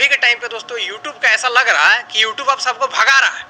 अभी के टाइम पे दोस्तों यूट्यूब का ऐसा लग रहा है कि यूट्यूब अब सबको भगा रहा है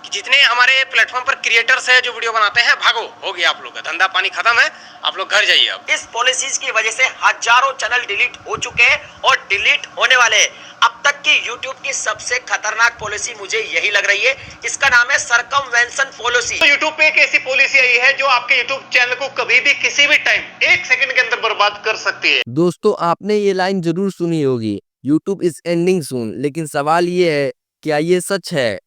कि जितने हमारे प्लेटफॉर्म पर क्रिएटर्स है जो वीडियो बनाते हैं, भागो, हो गया आप लोग का धंधा पानी खत्म है, आप लोग घर जाइए। अब इस पॉलिसीज की वजह से हजारों चैनल डिलीट हो चुके हैं और डिलीट होने वाले हैं। अब तक की यूट्यूब की सबसे खतरनाक पॉलिसी मुझे यही लग रही है, इसका नाम है सरकमवेंशन पॉलिसी। तो यूट्यूब पे एक ऐसी पॉलिसी आई है जो आपके यूट्यूब चैनल को कभी भी किसी भी टाइम 1 सेकंड के अंदर बर्बाद कर सकती है। दोस्तों, आपने ये लाइन जरूर सुनी होगी, यूट्यूब इज एंडिंग सून। लेकिन सवाल ये है, क्या ये सच है?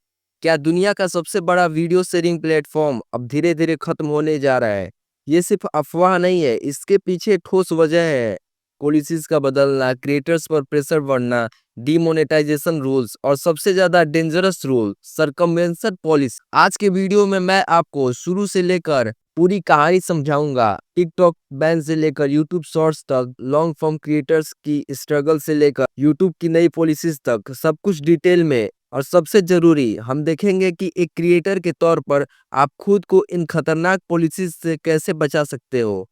क्या दुनिया का सबसे बड़ा वीडियो शेयरिंग प्लेटफॉर्म अब धीरे धीरे खत्म होने जा रहा है? ये सिर्फ अफवाह नहीं है, इसके पीछे ठोस वजह है। पॉलिसीज का बदलना, क्रिएटर्स पर प्रेशर बढ़ना, डीमोनेटाइजेशन रूल्स और सबसे ज्यादा डेंजरस रूल सरकमवेंशन पॉलिसी। आज के वीडियो में मैं आपको शुरू से लेकर पूरी कहानी समझाऊंगा। टिकटॉक बैन से लेकर यूट्यूब शॉर्ट्स तक, लॉन्ग फॉर्म क्रिएटर्स की स्ट्रगल से लेकर यूट्यूब की नई पॉलिसीज तक, सब कुछ डिटेल में। और सबसे जरूरी, हम देखेंगे कि एक क्रिएटर के तौर पर आप खुद को इन खतरनाक पॉलिसीज से कैसे बचा सकते हो।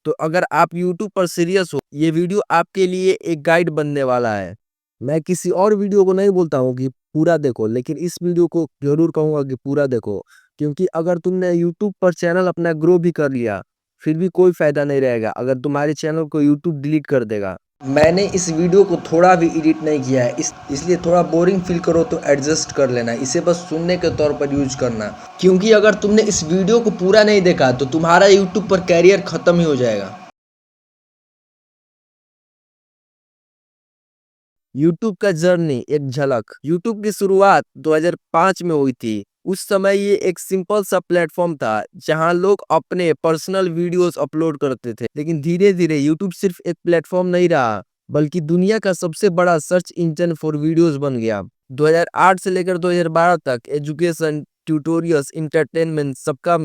तो अगर आप यूट्यूब पर सीरियस हो, ये वीडियो आपके लिए एक गाइड बनने वाला है। मैं किसी और वीडियो को नहीं बोलता हूँ कि पूरा देखो, लेकिन इस वीडियो को जरूर कहूँगा कि पूरा देखो, क्योंकि अगर तुमने यूट्यूब पर चैनल अपना ग्रो भी कर लिया, फिर भी कोई फायदा नहीं रहेगा अगर तुम्हारे चैनल को यूट्यूब डिलीट कर देगा। मैंने इस वीडियो को थोड़ा भी एडिट नहीं किया है, इसलिए थोड़ा बोरिंग फील करो तो एडजस्ट कर लेना। इसे बस सुनने के तौर पर यूज करना, क्योंकि अगर तुमने इस वीडियो को पूरा नहीं देखा तो तुम्हारा यूट्यूब पर कैरियर खत्म ही हो जाएगा। यूट्यूब का जर्नी एक झलक। यूट्यूब की शुरुआत 2005 में हुई थी। उस समय ये एक सिंपल सा प्लेटफॉर्म था जहां लोग अपने पर्सनल वीडियोस अपलोड करते थे। लेकिन धीरे धीरे यूट्यूब सिर्फ एक प्लेटफॉर्म नहीं रहा, बल्कि दुनिया का सबसे बड़ा सर्च इंजन फॉर वीडियोस बन गया। 2008 से लेकर 2012 तक एजुकेशन, ट्यूटोरियल्स, इंटरटेनमेंट, सबका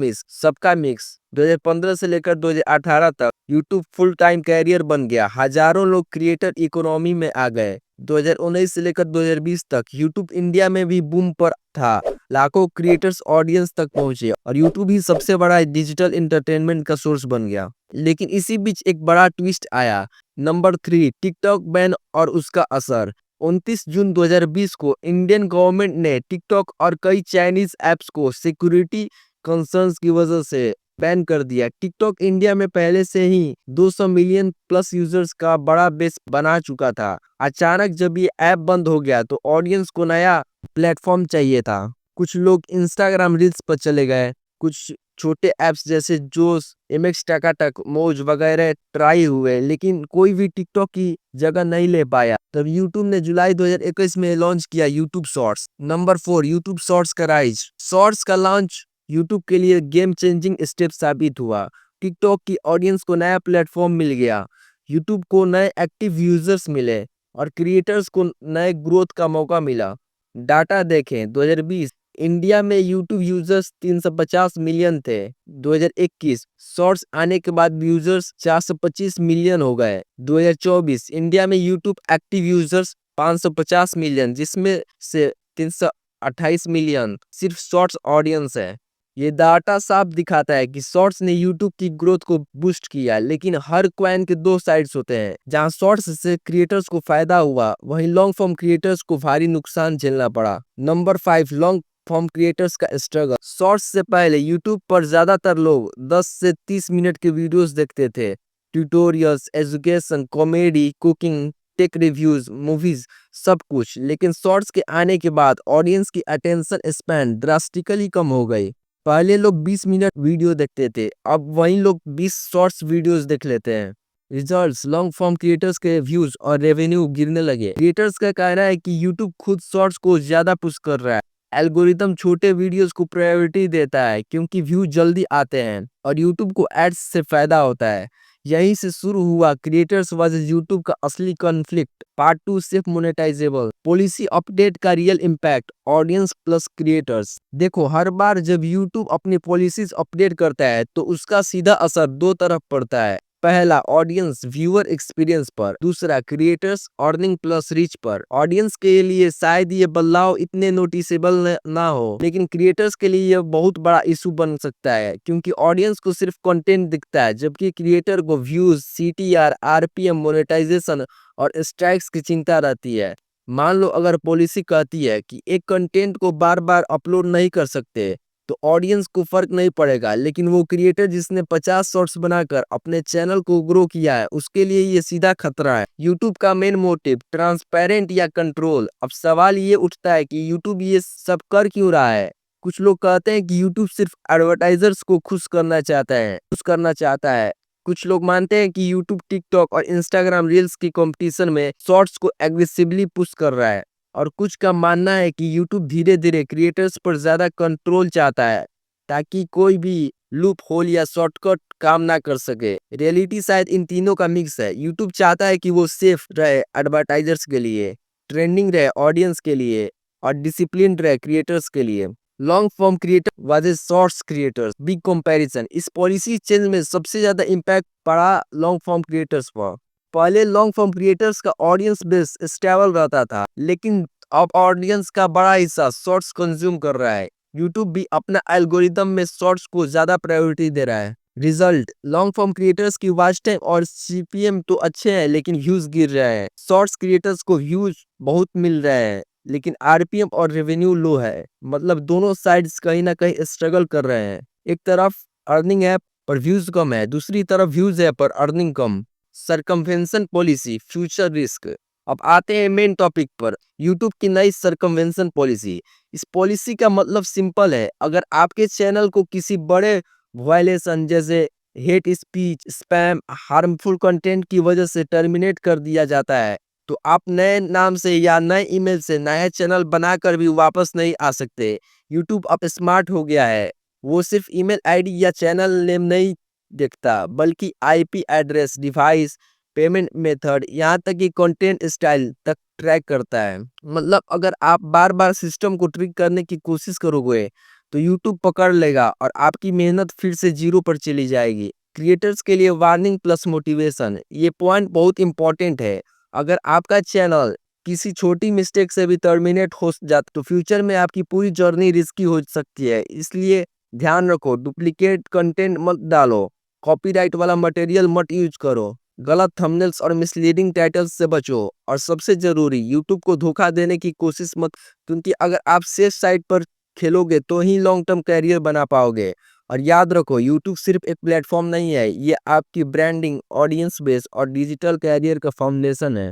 मिक्स। 2015 से लेकर 2018 तक यूट्यूब फुल टाइम कैरियर बन गया। हजारों लोग क्रिएटर इकोनॉमी में आ गए। 2019 से लेकर 2020 तक यूट्यूब इंडिया में भी बूम पर था। लाखों क्रिएटर्स ऑडियंस तक पहुंचे और यूट्यूब ही सबसे बड़ा डिजिटल एंटरटेनमेंट का सोर्स बन गया। लेकिन इसी बीच एक बड़ा ट्विस्ट आया। नंबर 3, टिकटॉक बैन और उसका असर। 29 जून 2020 को इंडियन गवर्नमेंट ने टिकटॉक और कई चाइनीज ऐप्स को सिक्योरिटी कंसर्न्स की वजह से बैन कर दिया। टिकटॉक इंडिया में पहले से ही 200 मिलियन प्लस यूजर्स का बड़ा बेस बना चुका था। अचानक जब ये ऐप बंद हो गया तो ऑडियंस को नया प्लेटफॉर्म चाहिए था। कुछ लोग इंस्टाग्राम रील्स पर चले गए, कुछ छोटे ऐप्स जैसे जोश, एमएक्स टकाटक, मौज वगैरह ट्राई हुए, लेकिन कोई भी टिकटॉक की जगह नहीं ले पाया। तब यूट्यूब ने जुलाई 2021 में लॉन्च किया YouTube shorts. Number 4, YouTube shorts का राइज। शॉर्ट्स का लॉन्च यूट्यूब के लिए गेम चेंजिंग स्टेप साबित हुआ। टिकटॉक की ऑडियंस को नया प्लेटफॉर्म मिल गया, यूट्यूब को नए एक्टिव यूजर्स मिले और क्रिएटर्स को नए ग्रोथ का मौका मिला। डाटा देखें, 2020 इंडिया में यूट्यूब यूजर्स 350 मिलियन थे। 2021 शॉर्ट्स आने के बाद यूजर्स 425 मिलियन हो गए। 2024 इंडिया में यूट्यूब एक्टिव यूजर्स 550 मिलियन, जिसमें से 328 मिलियन सिर्फ शॉर्ट्स ऑडियंस है। ये डाटा साफ दिखाता है कि शॉर्ट्स ने यूट्यूब की ग्रोथ को बूस्ट किया, लेकिन हर कॉइन के दो साइड्स होते हैं। जहां शॉर्ट्स से क्रिएटर्स को फायदा हुआ, वहीं लॉन्ग फॉर्म क्रिएटर्स को भारी नुकसान झेलना पड़ा। नंबर 5, लॉन्ग फॉर्म क्रिएटर्स का स्ट्रगल। शॉर्ट्स से पहले यूट्यूब पर ज्यादातर लोग 10 से 30 मिनट के वीडियोस देखते थे। Tutorials, education, comedy, cooking, tech reviews, movies, सब कुछ। लेकिन शॉर्ट्स के आने के बाद ऑडियंस की अटेंशन स्पैन ड्रास्टिकली कम हो गई। पहले लोग 20 मिनट वीडियो देखते थे, अब वहीं लोग 20 शॉर्ट्स वीडियोस देख लेते हैं। रिजल्ट्स, लॉन्ग फॉर्म क्रिएटर्स के व्यूज और रेवेन्यू गिरने लगे। क्रिएटर्स का कहना है कि यूट्यूब खुद शॉर्ट्स को ज्यादा पुश कर रहा है। एल्गोरिदम छोटे वीडियोस को प्रायोरिटी देता है क्योंकि व्यू जल्दी आते हैं और यूट्यूब को एड्स से फायदा होता है। यहीं से शुरू हुआ क्रिएटर्स वर्सेस यूट्यूब का असली कॉन्फ्लिक्ट। पार्ट 2, सिर्फ मोनेटाइजेबल पॉलिसी अपडेट का real impact, audience plus creators. देखो, हर बार जब यूट्यूब अपनी पॉलिसीज अपडेट करता है तो उसका सीधा असर दो तरफ पड़ता है। पहला, ऑडियंस व्यूअर एक्सपीरियंस पर। दूसरा, क्रिएटर्स अर्निंग प्लस रीच पर। ऑडियंस के लिए शायद ये बदलाव इतने नोटिसेबल ना हो, लेकिन क्रिएटर्स के लिए यह बहुत बड़ा इशू बन सकता है, क्योंकि ऑडियंस को सिर्फ कंटेंट दिखता है, जबकि क्रिएटर को व्यूज, सीटीआर, आरपीएम, मोनेटाइजेशन और स्ट्राइक्स की चिंता रहती है। मान लो अगर पॉलिसी कहती है कि एक कंटेंट को बार बार अपलोड नहीं कर सकते, तो ऑडियंस को फर्क नहीं पड़ेगा, लेकिन वो क्रिएटर जिसने 50 शॉर्ट्स बनाकर अपने चैनल को ग्रो किया है, उसके लिए ये सीधा खतरा है। यूट्यूब का मेन मोटिव ट्रांसपेरेंट या कंट्रोल। अब सवाल ये उठता है कि यूट्यूब ये सब कर क्यों रहा है। कुछ लोग कहते हैं कि यूट्यूब सिर्फ एडवर्टाइजर्स को खुश करना चाहता है। कुछ लोग मानते हैं कि यूट्यूब टिकटॉक और इंस्टाग्राम रील्स की कंपटीशन में शॉर्ट्स को एग्रेसिवली पुश कर रहा है, और कुछ का मानना है कि यूट्यूब धीरे धीरे क्रिएटर्स पर ज्यादा कंट्रोल चाहता है, ताकि कोई भी लूप होल या शॉर्टकट काम ना कर सके। रियलिटी शायद इन तीनों का मिक्स है। यूट्यूब चाहता है कि वो सेफ रहे एडवर्टाइजर्स के लिए, ट्रेंडिंग रहे ऑडियंस के लिए, और डिसिप्लिन रहे क्रिएटर्स के लिए। Long form creator versus shorts creators, big comparison. इस पॉलिसी चेंज में सबसे ज्यादा इम्पैक्ट पड़ा लॉन्ग फॉर्म क्रिएटर्स पर। पहले लॉन्ग फॉर्म क्रिएटर्स का ऑडियंस बेस स्टेबल रहता था, लेकिन अब ऑडियंस का बड़ा हिस्सा शॉर्ट्स कंज्यूम कर रहा है। यूट्यूब भी अपना एल्गोरिदम में शॉर्ट्स को ज्यादा प्रायोरिटी दे रहा है। रिजल्ट, लॉन्ग फॉर्म क्रिएटर्स की वॉच टाइम और सीपीएम तो अच्छे हैं, लेकिन व्यूज गिर रहे हैं। शॉर्ट्स क्रिएटर्स को व्यूज बहुत मिल रहे हैं, लेकिन आरपीएम और रेवेन्यू लो है। मतलब दोनों साइड्स कहीं ना कहीं स्ट्रगल कर रहे हैं। एक तरफ अर्निंग है पर व्यूज कम है, दूसरी तरफ व्यूज है पर अर्निंग कम। Circumvention policy, future risk. अब आते हैं मेन टॉपिक पर, यूट्यूब की नई सरकमवेंशन पॉलिसी। इस पॉलिसी का मतलब सिंपल है। अगर आपके चैनल को किसी बड़े वायलेशन जैसे hate speech, spam, harmful content की वजह से टर्मिनेट कर दिया जाता है, तो आप नए नाम से या नए ईमेल से नया चैनल बनाकर भी वापस नहीं आ सकते। यूट्यूब अब स्मार्ट हो गया है। वो सिर्फ ईमेल आईडी या चैनल नेम नहीं देखता, बल्कि IP address, device, payment method, यहाँ तक कि कंटेंट स्टाइल तक ट्रैक करता है। मतलब अगर आप बार बार सिस्टम को ट्रिक करने की कोशिश करोगे, तो यूट्यूब पकड़ लेगा और आपकी मेहनत फिर से जीरो पर चली जाएगी। क्रिएटर्स के लिए वार्निंग प्लस मोटिवेशन, ये पॉइंट बहुत इंपॉर्टेंट है। अगर आपका चैनल किसी छोटी मिस्टेक से भी टर्मिनेट हो जाता, तो फ्यूचर में आपकी पूरी जर्नी रिस्की हो सकती है। इसलिए ध्यान रखो, डुप्लीकेट कंटेंट मत डालो, कॉपीराइट वाला मटेरियल मत यूज करो, गलत थंबनेल्स और मिसलीडिंग टाइटल्स से बचो, और सबसे जरूरी, यूट्यूब को धोखा देने की कोशिश मत, क्योंकि अगर आप सेफ साइड पर खेलोगे तो ही लॉन्ग टर्म कैरियर बना पाओगे। और याद रखो, यूट्यूब सिर्फ एक प्लेटफॉर्म नहीं है, ये आपकी ब्रांडिंग, ऑडियंस बेस और डिजिटल कैरियर का फाउंडेशन है।